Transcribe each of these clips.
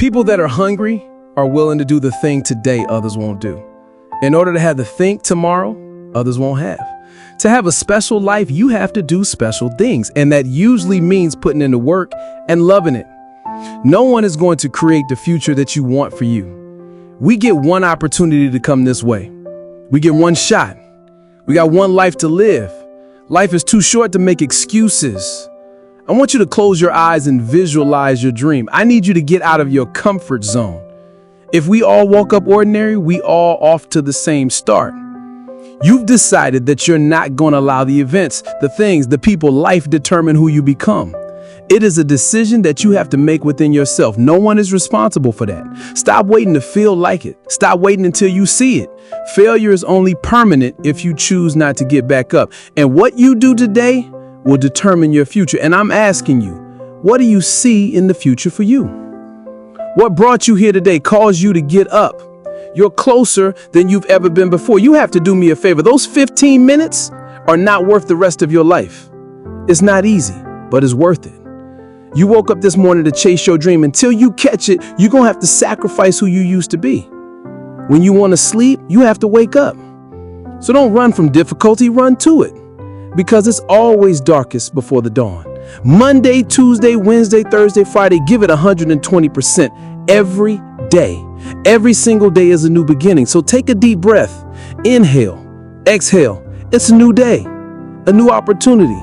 People that are hungry are willing to do the thing today others won't do. In order to have the think tomorrow others won't have. To have a special life, you have to do special things, and that usually means putting in the work and loving it. No one is going to create the future that you want for you. We get one opportunity to come this way. We get one shot. We got one life to live. Life is too short to make excuses. I want you to close your eyes and visualize your dream. I need you to get out of your comfort zone. If we all woke up ordinary, we all off to the same start. You've decided that you're not going to allow the events, the things, the people, life determine who you become. It is a decision that you have to make within yourself. No one is responsible for that. Stop waiting to feel like it. Stop waiting until you see it. Failure is only permanent if you choose not to get back up. And what you do today will determine your future. And I'm asking you, what do you see in the future for you? What brought you here today caused you to get up? You're closer than you've ever been before. You have to do me a favor. Those 15 minutes are not worth the rest of your life. It's not easy, but it's worth it. You woke up this morning to chase your dream. Until you catch it, you're going to have to sacrifice who you used to be. When you want to sleep, you have to wake up. So don't run from difficulty, run to it. Because it's always darkest before the dawn. Monday, Tuesday, Wednesday, Thursday, Friday, give it 120% every day. Every single day is a new beginning. So take a deep breath. Inhale, exhale. It's a new day, a new opportunity.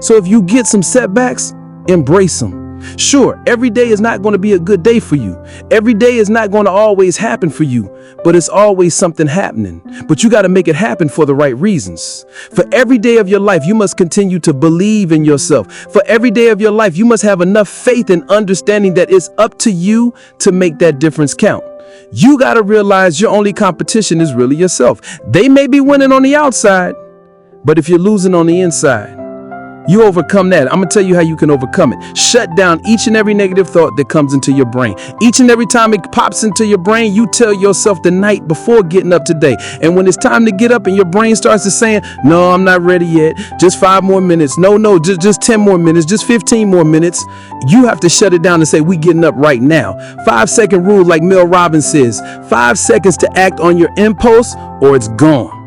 So if you get some setbacks, embrace them. Sure, every day is not going to be a good day for you. Every day is not going to always happen for you, but it's always something happening. But you got to make it happen for the right reasons. For every day of your life, you must continue to believe in yourself. For every day of your life, you must have enough faith and understanding that it's up to you to make that difference count. You got to realize your only competition is really yourself. They may be winning on the outside, but if you're losing on the inside, you overcome that. I'm going to tell you how you can overcome it. Shut down each and every negative thought that comes into your brain. Each and every time it pops into your brain, you tell yourself the night before getting up today. And when it's time to get up and your brain starts to saying, no, I'm not ready yet. Just 5 more minutes. No, just 10 more minutes. Just 15 more minutes. You have to shut it down and say, we getting up right now. 5-second rule, like Mel Robbins says, 5 seconds to act on your impulse or it's gone.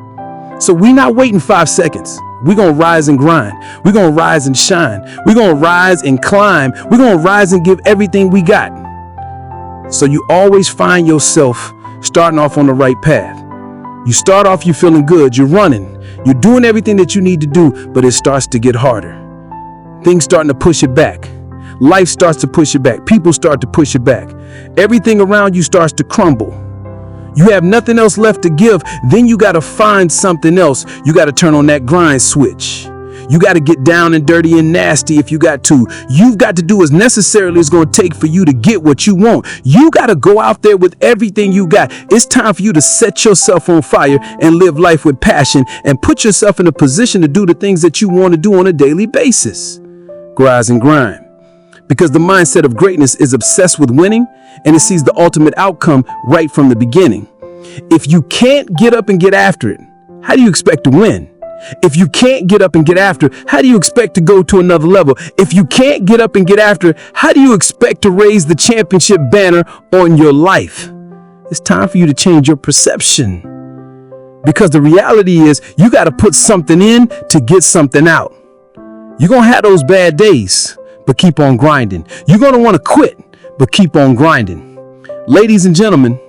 So we're not waiting 5 seconds. We're going to rise and grind. We're going to rise and shine. We're going to rise and climb. We're going to rise and give everything we got. So you always find yourself starting off on the right path. You start off, you feeling good. You're running. You're doing everything that you need to do, but it starts to get harder. Things starting to push it back. Life starts to push it back. People start to push it back. Everything around you starts to crumble. You have nothing else left to give. Then you got to find something else. You got to turn on that grind switch. You got to get down and dirty and nasty if you got to. You've got to do as necessarily as it's going to take for you to get what you want. You got to go out there with everything you got. It's time for you to set yourself on fire and live life with passion and put yourself in a position to do the things that you want to do on a daily basis. Rise and grind. Because the mindset of greatness is obsessed with winning and it sees the ultimate outcome right from the beginning. If you can't get up and get after it, how do you expect to win? If you can't get up and get after it, how do you expect to go to another level? If you can't get up and get after it, how do you expect to raise the championship banner on your life? It's time for you to change your perception. Because the reality is you got to put something in to get something out. You're going to have those bad days, but keep on grinding. You're going to want to quit, but keep on grinding. Ladies and gentlemen,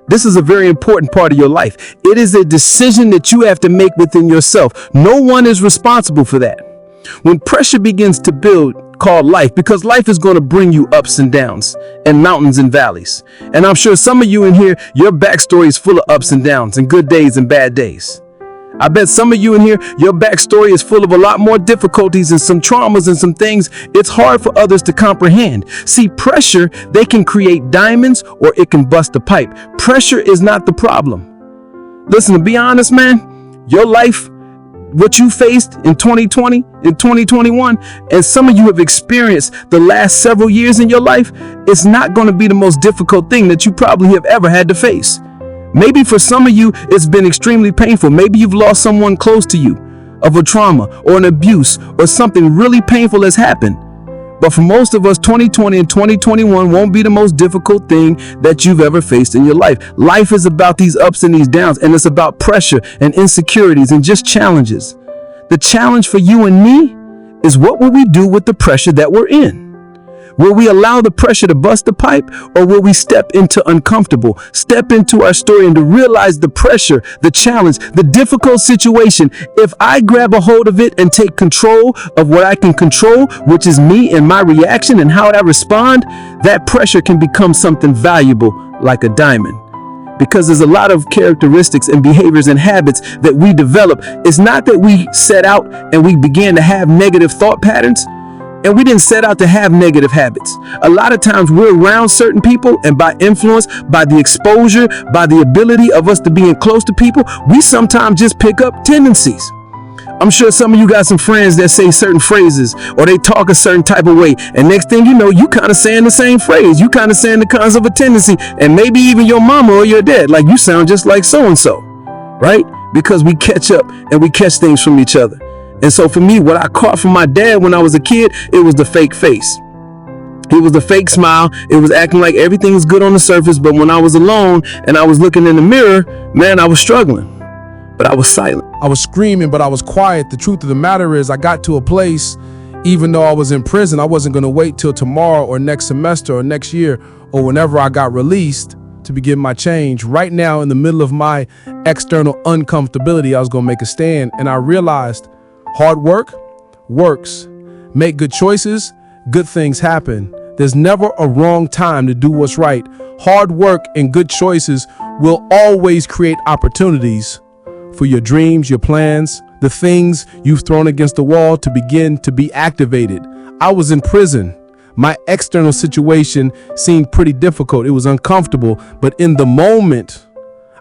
this is a very important part of your life. It is a decision that you have to make within yourself. No one is responsible for that. When pressure begins to build, called life, because life is going to bring you ups and downs and mountains and valleys. And I'm sure some of you in here, your backstory is full of ups and downs and good days and bad days. I bet some of you in here, your backstory is full of a lot more difficulties and some traumas and some things it's hard for others to comprehend. See, pressure, they can create diamonds or it can bust a pipe. Pressure is not the problem. Listen, to be honest, man, your life, what you faced in 2020, in 2021, and some of you have experienced the last several years in your life, it's not going to be the most difficult thing that you probably have ever had to face. Maybe for some of you, it's been extremely painful. Maybe you've lost someone close to you of a trauma or an abuse or something really painful has happened. But for most of us, 2020 and 2021 won't be the most difficult thing that you've ever faced in your life. Life is about these ups and these downs, and it's about pressure and insecurities and just challenges. The challenge for you and me is, what will we do with the pressure that we're in? Will we allow the pressure to bust the pipe, or will we step into uncomfortable, step into our story and to realize the pressure, the challenge, the difficult situation? If I grab a hold of it and take control of what I can control, which is me and my reaction and how I respond, that pressure can become something valuable, like a diamond. Because there's a lot of characteristics and behaviors and habits that we develop. It's not that we set out and we began to have negative thought patterns. And we didn't set out to have negative habits. A lot of times we're around certain people, and by influence, by the exposure, by the ability of us to being close to people, we sometimes just pick up tendencies. I'm sure some of you got some friends that say certain phrases, or they talk a certain type of way, and next thing you know, you kind of saying the same phrase. You kind of saying the kinds of a tendency, and maybe even your mama or your dad, like, you sound just like so-and-so, right? Because we catch up and we catch things from each other. And so for me, what I caught from my dad when I was a kid, it was the fake face. It was the fake smile. It was acting like everything was good on the surface. But when I was alone and I was looking in the mirror, man, I was struggling. But I was silent. I was screaming, but I was quiet. The truth of the matter is, I got to a place, even though I was in prison, I wasn't going to wait till tomorrow or next semester or next year or whenever I got released to begin my change. Right now, in the middle of my external uncomfortability, I was going to make a stand. And I realized hard work works. Make good choices, good things happen. There's never a wrong time to do what's right. Hard work and good choices will always create opportunities for your dreams, your plans, the things you've thrown against the wall to begin to be activated. I was in prison. My external situation seemed pretty difficult. It was uncomfortable, but in the moment,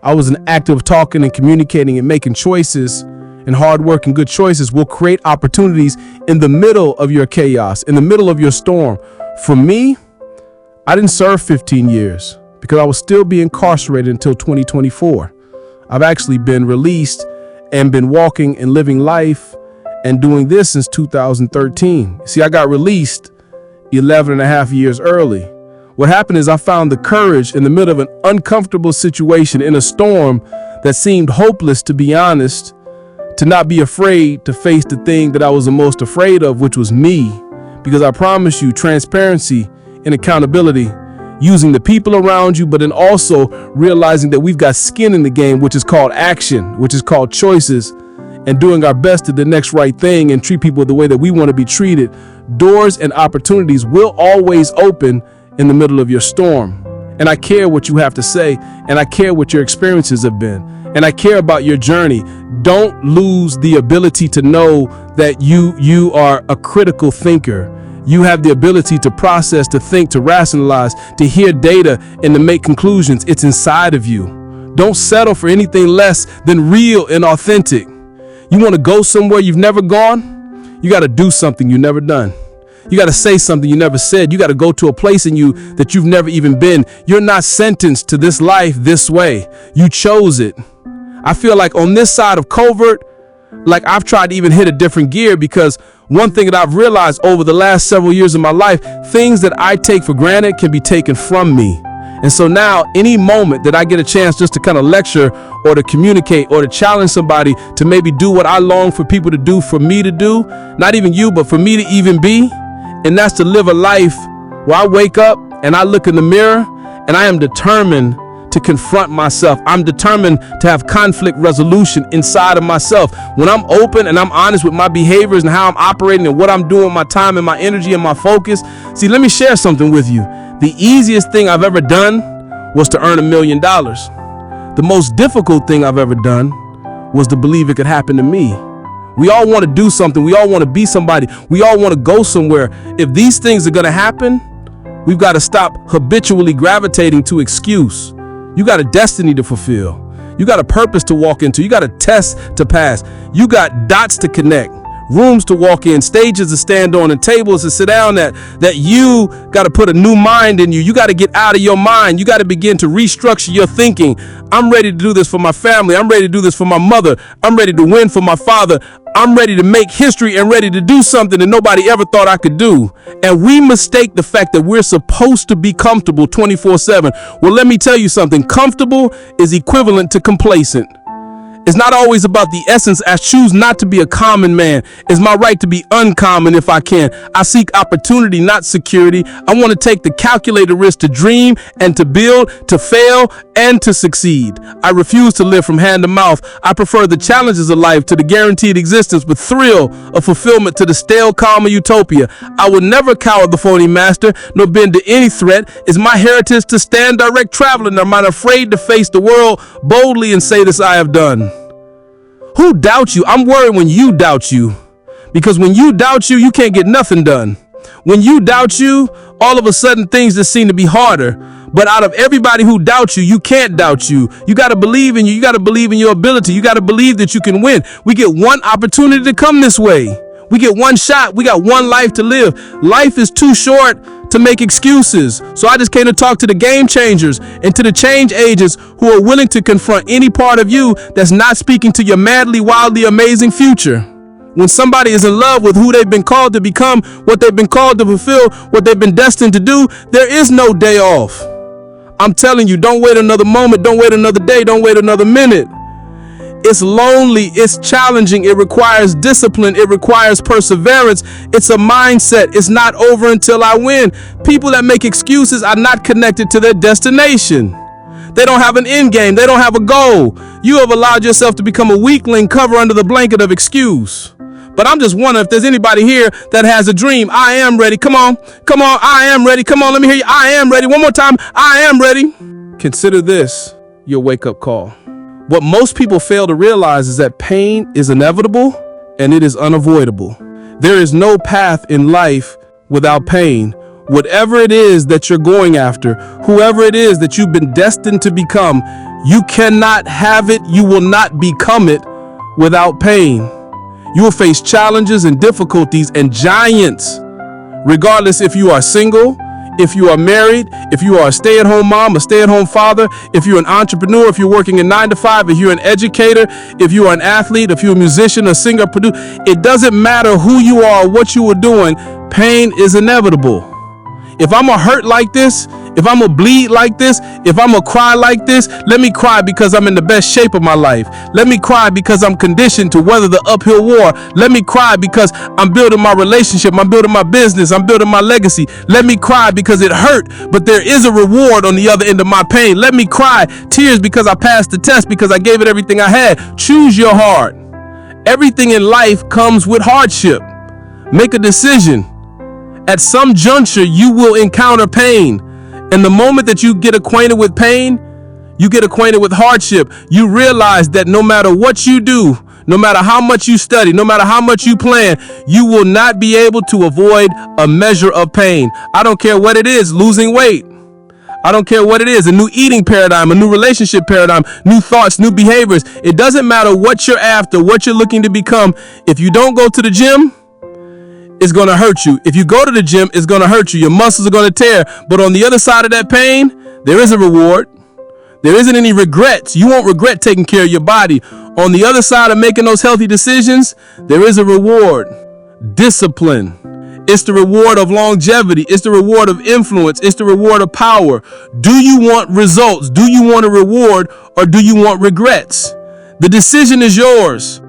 I was an act of talking and communicating and making choices. And hard work and good choices will create opportunities in the middle of your chaos, in the middle of your storm. For me, I didn't serve 15 years because I was still being incarcerated until 2024. I've actually been released and been walking and living life and doing this since 2013. See, I got released 11 and a half years early. What happened is, I found the courage in the middle of an uncomfortable situation, in a storm that seemed hopeless, to be honest, to not be afraid to face the thing that I was the most afraid of, which was me. Because I promise you, transparency and accountability, using the people around you, but then also realizing that we've got skin in the game, which is called action, which is called choices, and doing our best to the next right thing and treat people the way that we want to be treated. Doors and opportunities will always open in the middle of your storm. And I care what you have to say, and I care what your experiences have been, and I care about your journey. Don't lose the ability to know that you are a critical thinker. You have the ability to process, to think, to rationalize, to hear data, and to make conclusions. It's inside of you. Don't settle for anything less than real and authentic. You want to go somewhere you've never gone? You got to do something you've never done. You got to say something you never said. You got to go to a place in you that you've never even been. You're not sentenced to this life this way. You chose it. I feel like on this side of covert, like I've tried to even hit a different gear, because one thing that I've realized over the last several years of my life, things that I take for granted can be taken from me. And so now, any moment that I get a chance just to kind of lecture or to communicate or to challenge somebody to maybe do what I long for people to do, for me to do, not even you, but for me to even be, and that's to live a life where I wake up and I look in the mirror and I am determined to confront myself. I'm determined to have conflict resolution inside of myself. When I'm open and I'm honest with my behaviors and how I'm operating and what I'm doing with my time and my energy and my focus. See, let me share something with you. The easiest thing I've ever done was to earn $1 million. The most difficult thing I've ever done was to believe it could happen to me. We all want to do something. We all want to be somebody. We all want to go somewhere. If these things are going to happen, we've got to stop habitually gravitating to excuse. You got a destiny to fulfill. You got a purpose to walk into. You got a test to pass. You got dots to connect. rooms to walk in, stages to stand on, and tables to sit down at, that you got to put a new mind in you. You got to get out of your mind. You got to begin to restructure your thinking. I'm ready to do this for my family. I'm ready to do this for my mother. I'm ready to win for my father. I'm ready to make history and ready to do something that nobody ever thought I could do. And we mistake the fact that we're supposed to be comfortable 24/7. Well, let me tell you something. Comfortable is equivalent to complacent. It's not always about the essence. I choose not to be a common man. It's my right to be uncommon if I can. I seek opportunity, not security. I want to take the calculated risk to dream and to build, to fail and to succeed. I refuse to live from hand to mouth. I prefer the challenges of life to the guaranteed existence with thrill of fulfillment to the stale calm of utopia. I will never cower before any master, nor bend to any threat. It's my heritage to stand direct traveling. I'm not afraid to face the world boldly and say this I have done. Who doubts you? I'm worried when you doubt you. Because when you doubt you, you can't get nothing done. When you doubt you, all of a sudden things just seem to be harder. But out of everybody who doubts you, you can't doubt you. You got to believe in you. You got to believe in your ability. You got to believe that you can win. We get one opportunity to come this way. We get one shot. We got one life to live. Life is too short to make excuses. So I just came to talk to the game changers and to the change agents who are willing to confront any part of you that's not speaking to your madly, wildly amazing future. When somebody is in love with who they've been called to become, what they've been called to fulfill, what they've been destined to do, there is no day off. I'm telling you, don't wait another moment. Don't wait another day. Don't wait another minute. It's lonely, it's challenging, it requires discipline, it requires perseverance, it's a mindset, it's not over until I win. People that make excuses are not connected to their destination. They don't have an end game, they don't have a goal. You have allowed yourself to become a weakling, cover under the blanket of excuse. But I'm just wondering if there's anybody here that has a dream. I am ready, come on, I am ready, come on, let me hear you, I am ready, one more time, I am ready. Consider this your wake-up call. What most people fail to realize is that pain is inevitable and it is unavoidable. There is no path in life without pain. Whatever it is that you're going after, whoever it is that you've been destined to become, you cannot have it, you will not become it without pain. You will face challenges and difficulties and giants, regardless if you are single, if you are married, if you are a stay-at-home mom, a stay-at-home father, if you're an entrepreneur, if you're working a 9-to-5, if you're an educator, if you are an athlete, if you're a musician, a singer, producer, it doesn't matter who you are or what you are doing, pain is inevitable. If I'm gonna hurt like this, if I'm gonna bleed like this, if I'm gonna cry like this, let me cry because I'm in the best shape of my life. Let me cry because I'm conditioned to weather the uphill war. Let me cry because I'm building my relationship, I'm building my business, I'm building my legacy. Let me cry because it hurt, but there is a reward on the other end of my pain. Let me cry tears because I passed the test, because I gave it everything I had. Choose your heart. Everything in life comes with hardship. Make a decision. At some juncture, you will encounter pain. And the moment that you get acquainted with pain, you get acquainted with hardship. You realize that no matter what you do, no matter how much you study, no matter how much you plan, you will not be able to avoid a measure of pain. I don't care what it is, losing weight. I don't care what it is, a new eating paradigm, a new relationship paradigm, new thoughts, new behaviors. It doesn't matter what you're after, what you're looking to become. If you don't go to the gym, it's going to hurt you. If you go to the gym, it's going to hurt you. Your muscles are going to tear. But on the other side of that pain, there is a reward. There isn't any regrets. You won't regret taking care of your body. On the other side of making those healthy decisions, there is a reward. Discipline. It's the reward of longevity. It's the reward of influence. It's the reward of power. Do you want results? Do you want a reward, or do you want regrets? The decision is yours.